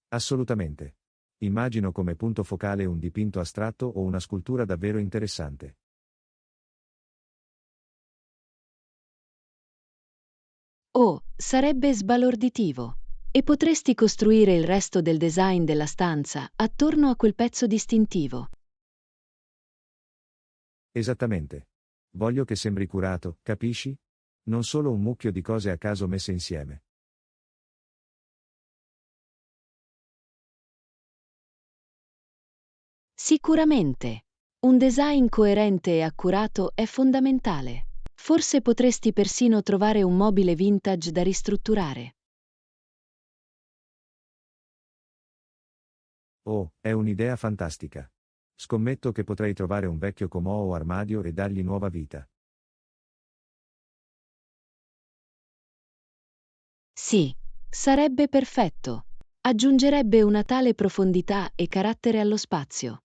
Assolutamente. Immagino come punto focale un dipinto astratto o una scultura davvero interessante. Oh, sarebbe sbalorditivo. E potresti costruire il resto del design della stanza attorno a quel pezzo distintivo. Esattamente. Voglio che sembri curato, capisci? Non solo un mucchio di cose a caso messe insieme. Sicuramente. Un design coerente e accurato è fondamentale. Forse potresti persino trovare un mobile vintage da ristrutturare. Oh, è un'idea fantastica. Scommetto che potrei trovare un vecchio comò o armadio e dargli nuova vita. Sì, sarebbe perfetto. Aggiungerebbe una tale profondità e carattere allo spazio.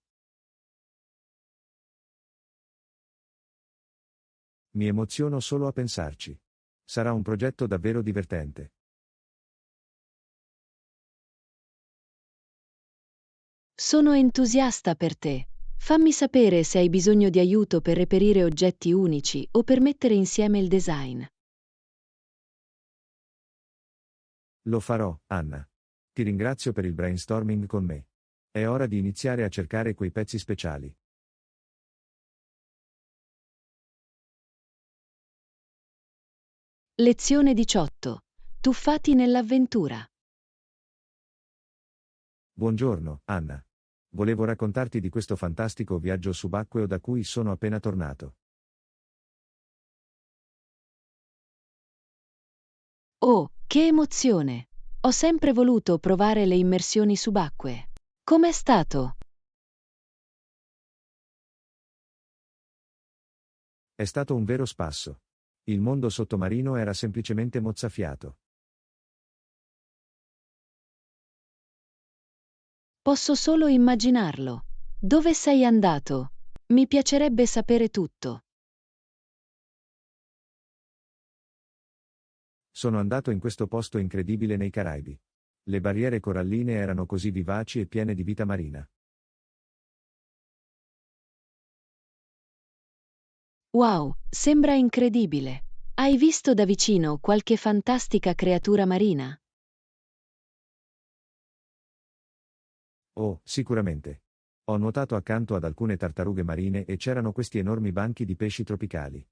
Mi emoziono solo a pensarci. Sarà un progetto davvero divertente. Sono entusiasta per te. Fammi sapere se hai bisogno di aiuto per reperire oggetti unici o per mettere insieme il design. Lo farò, Anna. Ti ringrazio per il brainstorming con me. È ora di iniziare a cercare quei pezzi speciali. Lezione 18. Tuffati nell'avventura. Buongiorno, Anna. Volevo raccontarti di questo fantastico viaggio subacqueo da cui sono appena tornato. Oh, che emozione! Ho sempre voluto provare le immersioni subacquee. Com'è stato? È stato un vero spasso. Il mondo sottomarino era semplicemente mozzafiato. Posso solo immaginarlo. Dove sei andato? Mi piacerebbe sapere tutto. Sono andato in questo posto incredibile nei Caraibi. Le barriere coralline erano così vivaci e piene di vita marina. Wow, sembra incredibile. Hai visto da vicino qualche fantastica creatura marina? Oh, sicuramente. Ho nuotato accanto ad alcune tartarughe marine e c'erano questi enormi banchi di pesci tropicali.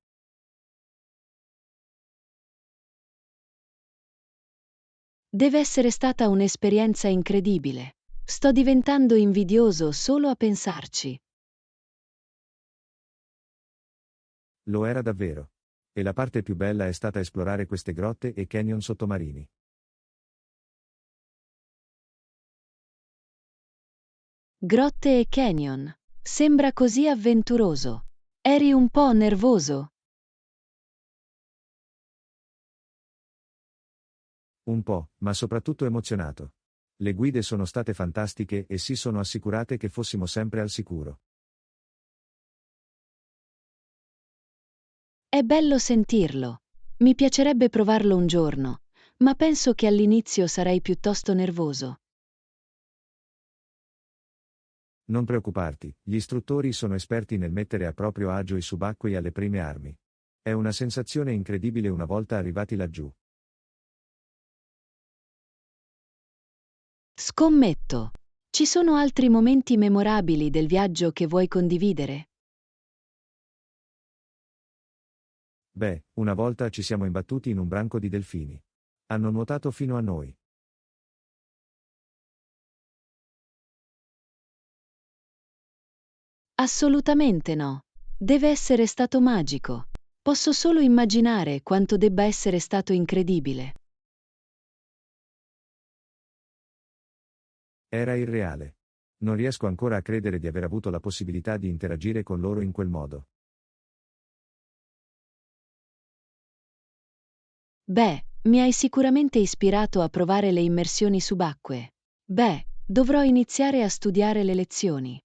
Deve essere stata un'esperienza incredibile. Sto diventando invidioso solo a pensarci. Lo era davvero. E la parte più bella è stata esplorare queste grotte e canyon sottomarini. Grotte e canyon. Sembra così avventuroso. Eri un po' nervoso? Un po', ma soprattutto emozionato. Le guide sono state fantastiche e si sono assicurate che fossimo sempre al sicuro. È bello sentirlo. Mi piacerebbe provarlo un giorno, ma penso che all'inizio sarei piuttosto nervoso. Non preoccuparti, gli istruttori sono esperti nel mettere a proprio agio i subacquei alle prime armi. È una sensazione incredibile una volta arrivati laggiù. Scommetto. Ci sono altri momenti memorabili del viaggio che vuoi condividere? Beh, una volta ci siamo imbattuti in un branco di delfini. Hanno nuotato fino a noi. Assolutamente no. Deve essere stato magico. Posso solo immaginare quanto debba essere stato incredibile. Era irreale. Non riesco ancora a credere di aver avuto la possibilità di interagire con loro in quel modo. Beh, mi hai sicuramente ispirato a provare le immersioni subacquee. Beh, dovrò iniziare a studiare le lezioni.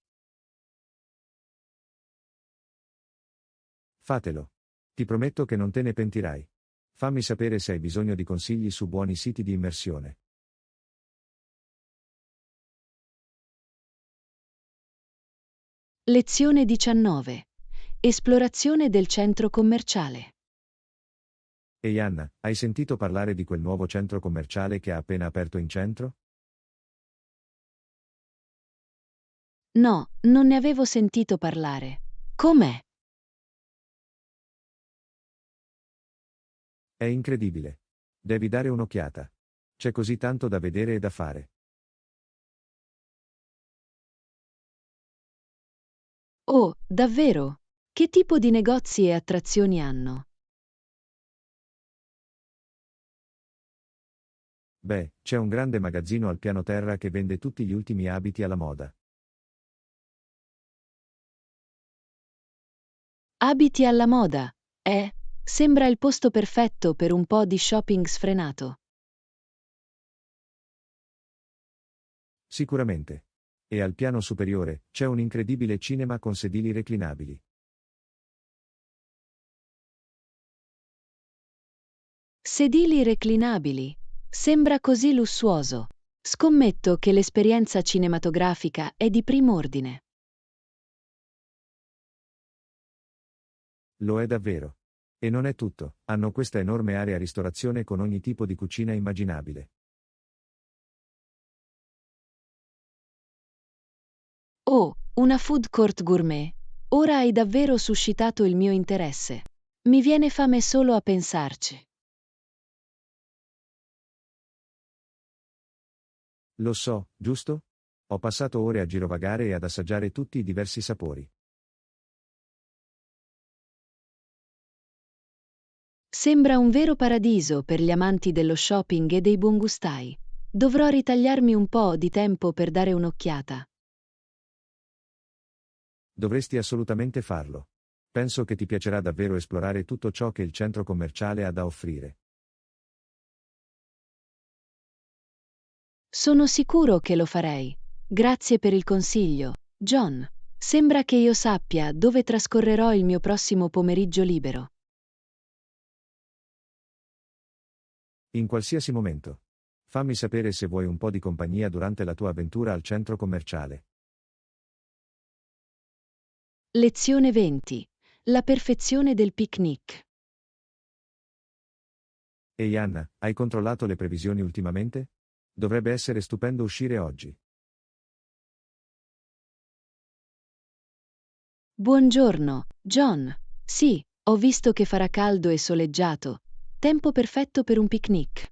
Fatelo. Ti prometto che non te ne pentirai. Fammi sapere se hai bisogno di consigli su buoni siti di immersione. Lezione 19. Esplorazione del centro commerciale. Ehi Anna, hai sentito parlare di quel nuovo centro commerciale che ha appena aperto in centro? No, non ne avevo sentito parlare. Com'è? È incredibile. Devi dare un'occhiata. C'è così tanto da vedere e da fare. Oh, davvero? Che tipo di negozi e attrazioni hanno? Beh, c'è un grande magazzino al piano terra che vende tutti gli ultimi abiti alla moda. Abiti alla moda. Sembra il posto perfetto per un po' di shopping sfrenato. Sicuramente. E al piano superiore, c'è un incredibile cinema con sedili reclinabili. Sedili reclinabili. Sembra così lussuoso. Scommetto che l'esperienza cinematografica è di primo ordine. Lo è davvero. E non è tutto, hanno questa enorme area ristorazione con ogni tipo di cucina immaginabile. Oh, una food court gourmet. Ora hai davvero suscitato il mio interesse. Mi viene fame solo a pensarci. Lo so, giusto? Ho passato ore a girovagare e ad assaggiare tutti i diversi sapori. Sembra un vero paradiso per gli amanti dello shopping e dei buongustai. Dovrò ritagliarmi un po' di tempo per dare un'occhiata. Dovresti assolutamente farlo. Penso che ti piacerà davvero esplorare tutto ciò che il centro commerciale ha da offrire. Sono sicuro che lo farei. Grazie per il consiglio, John. Sembra che io sappia dove trascorrerò il mio prossimo pomeriggio libero. In qualsiasi momento. Fammi sapere se vuoi un po' di compagnia durante la tua avventura al centro commerciale. Lezione 20. La perfezione del picnic. Ehi Anna, hai controllato le previsioni ultimamente? Dovrebbe essere stupendo uscire oggi. Buongiorno, John. Sì, ho visto che farà caldo e soleggiato. Tempo perfetto per un picnic.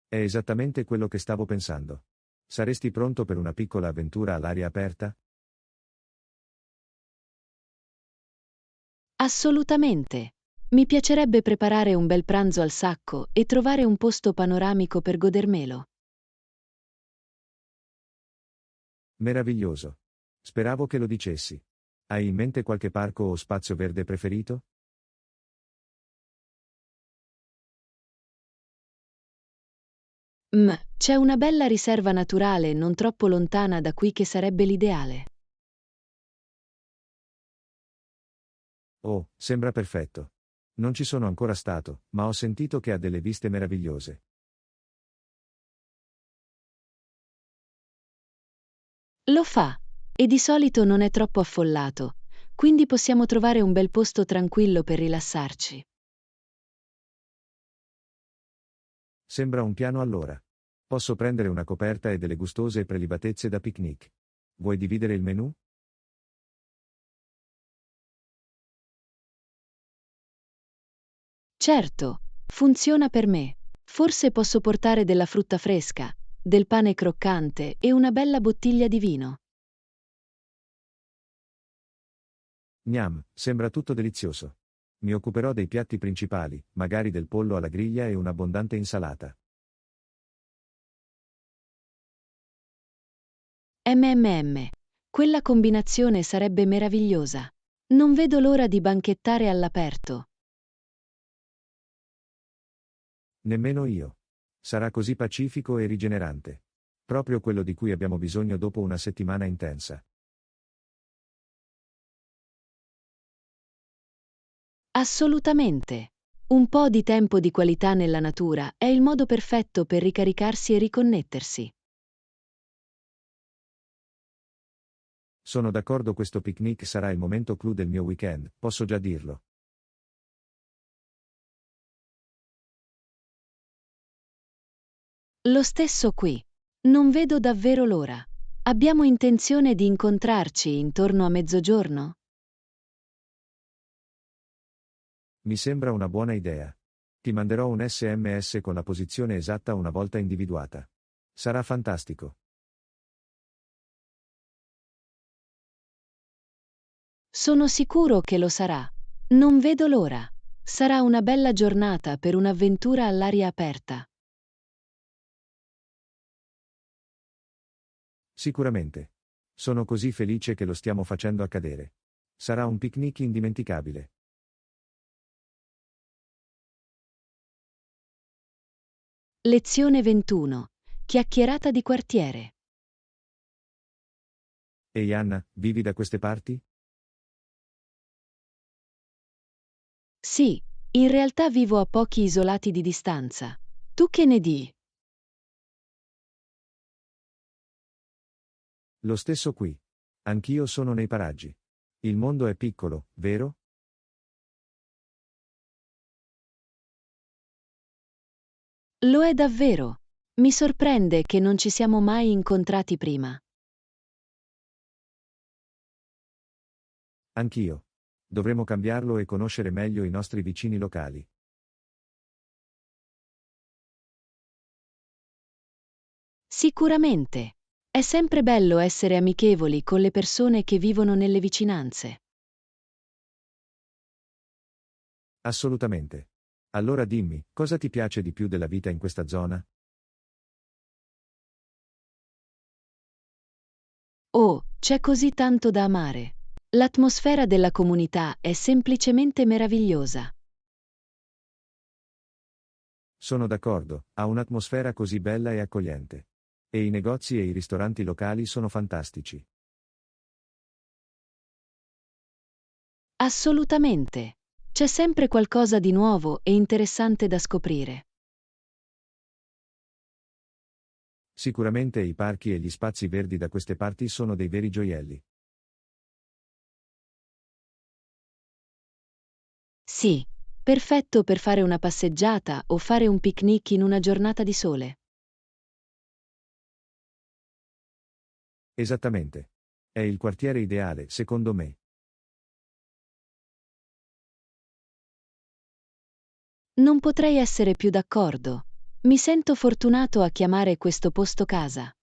È esattamente quello che stavo pensando. Saresti pronto per una piccola avventura all'aria aperta? Assolutamente. Mi piacerebbe preparare un bel pranzo al sacco e trovare un posto panoramico per godermelo. Meraviglioso. Speravo che lo dicessi. Hai in mente qualche parco o spazio verde preferito? C'è una bella riserva naturale non troppo lontana da qui che sarebbe l'ideale. Oh, sembra perfetto. Non ci sono ancora stato, ma ho sentito che ha delle viste meravigliose. Lo fa, e di solito non è troppo affollato, quindi possiamo trovare un bel posto tranquillo per rilassarci. Sembra un piano allora. Posso prendere una coperta e delle gustose prelibatezze da picnic. Vuoi dividere il menù? Certo, funziona per me. Forse posso portare della frutta fresca, del pane croccante e una bella bottiglia di vino. Gnam, sembra tutto delizioso. Mi occuperò dei piatti principali, magari del pollo alla griglia e un'abbondante insalata. Quella combinazione sarebbe meravigliosa. Non vedo l'ora di banchettare all'aperto. Nemmeno io. Sarà così pacifico e rigenerante. Proprio quello di cui abbiamo bisogno dopo una settimana intensa. Assolutamente. Un po' di tempo di qualità nella natura è il modo perfetto per ricaricarsi e riconnettersi. Sono d'accordo, questo picnic sarà il momento clou del mio weekend, posso già dirlo. Lo stesso qui. Non vedo davvero l'ora. Abbiamo intenzione di incontrarci intorno a mezzogiorno? Mi sembra una buona idea. Ti manderò un SMS con la posizione esatta una volta individuata. Sarà fantastico. Sono sicuro che lo sarà. Non vedo l'ora. Sarà una bella giornata per un'avventura all'aria aperta. Sicuramente. Sono così felice che lo stiamo facendo accadere. Sarà un picnic indimenticabile. Lezione 21. Chiacchierata di quartiere. Ehi Anna, vivi da queste parti? Sì, in realtà vivo a pochi isolati di distanza. Tu che ne di? Lo stesso qui. Anch'io sono nei paraggi. Il mondo è piccolo, vero? Lo è davvero. Mi sorprende che non ci siamo mai incontrati prima. Anch'io. Dovremmo cambiarlo e conoscere meglio i nostri vicini locali. Sicuramente. È sempre bello essere amichevoli con le persone che vivono nelle vicinanze. Assolutamente. Allora dimmi, cosa ti piace di più della vita in questa zona? Oh, c'è così tanto da amare. L'atmosfera della comunità è semplicemente meravigliosa. Sono d'accordo, ha un'atmosfera così bella e accogliente. E i negozi e i ristoranti locali sono fantastici. Assolutamente. C'è sempre qualcosa di nuovo e interessante da scoprire. Sicuramente i parchi e gli spazi verdi da queste parti sono dei veri gioielli. Sì, perfetto per fare una passeggiata o fare un picnic in una giornata di sole. Esattamente. È il quartiere ideale, secondo me. Non potrei essere più d'accordo. Mi sento fortunato a chiamare questo posto casa.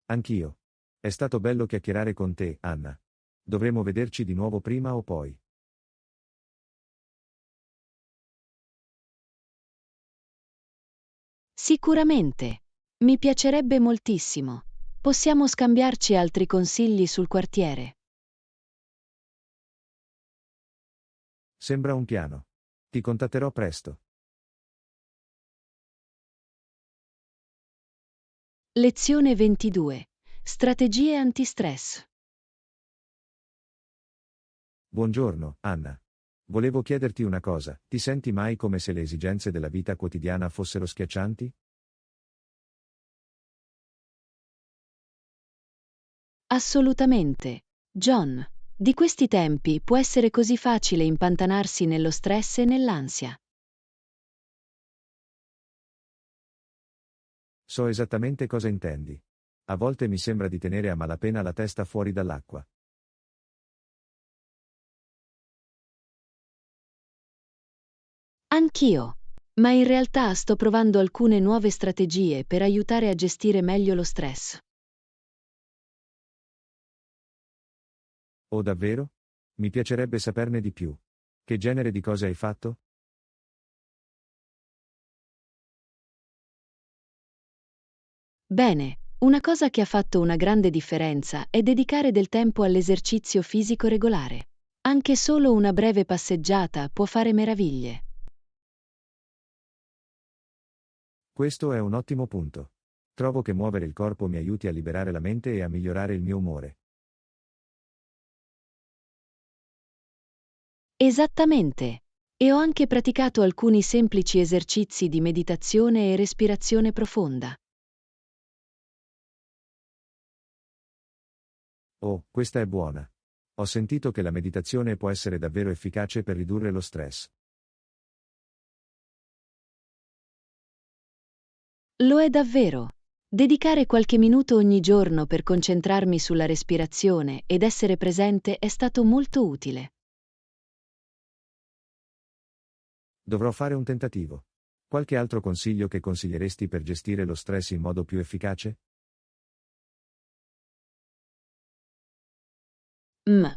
Anch'io. È stato bello chiacchierare con te, Anna. Dovremo vederci di nuovo prima o poi. Sicuramente. Mi piacerebbe moltissimo. Possiamo scambiarci altri consigli sul quartiere. Sembra un piano. Ti contatterò presto. Lezione 22. Strategie antistress. Buongiorno, Anna. Volevo chiederti una cosa, ti senti mai come se le esigenze della vita quotidiana fossero schiaccianti? Assolutamente. John, di questi tempi può essere così facile impantanarsi nello stress e nell'ansia. So esattamente cosa intendi. A volte mi sembra di tenere a malapena la testa fuori dall'acqua. Anch'io. Ma in realtà sto provando alcune nuove strategie per aiutare a gestire meglio lo stress. Oh davvero? Mi piacerebbe saperne di più. Che genere di cose hai fatto? Bene, una cosa che ha fatto una grande differenza è dedicare del tempo all'esercizio fisico regolare. Anche solo una breve passeggiata può fare meraviglie. Questo è un ottimo punto. Trovo che muovere il corpo mi aiuti a liberare la mente e a migliorare il mio umore. Esattamente. E ho anche praticato alcuni semplici esercizi di meditazione e respirazione profonda. Oh, questa è buona. Ho sentito che la meditazione può essere davvero efficace per ridurre lo stress. Lo è davvero. Dedicare qualche minuto ogni giorno per concentrarmi sulla respirazione ed essere presente è stato molto utile. Dovrò fare un tentativo. Qualche altro consiglio che consiglieresti per gestire lo stress in modo più efficace?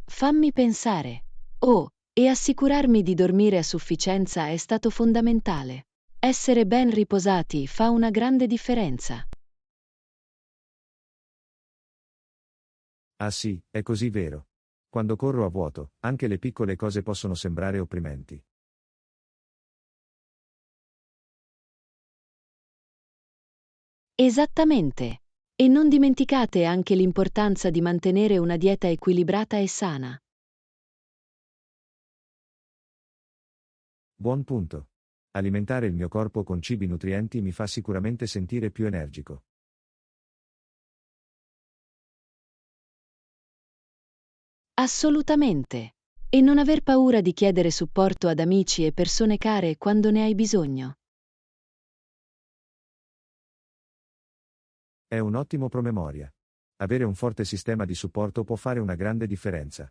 Fammi pensare. Oh, e assicurarmi di dormire a sufficienza è stato fondamentale. Essere ben riposati fa una grande differenza. Ah sì, è così vero. Quando corro a vuoto, anche le piccole cose possono sembrare opprimenti. Esattamente. E non dimenticate anche l'importanza di mantenere una dieta equilibrata e sana. Buon punto. Alimentare il mio corpo con cibi nutrienti mi fa sicuramente sentire più energico. Assolutamente. E non aver paura di chiedere supporto ad amici e persone care quando ne hai bisogno. È un ottimo promemoria. Avere un forte sistema di supporto può fare una grande differenza.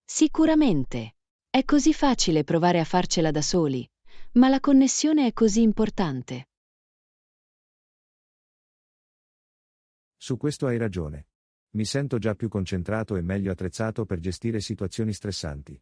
Sicuramente. È così facile provare a farcela da soli, ma la connessione è così importante. Su questo hai ragione. Mi sento già più concentrato e meglio attrezzato per gestire situazioni stressanti.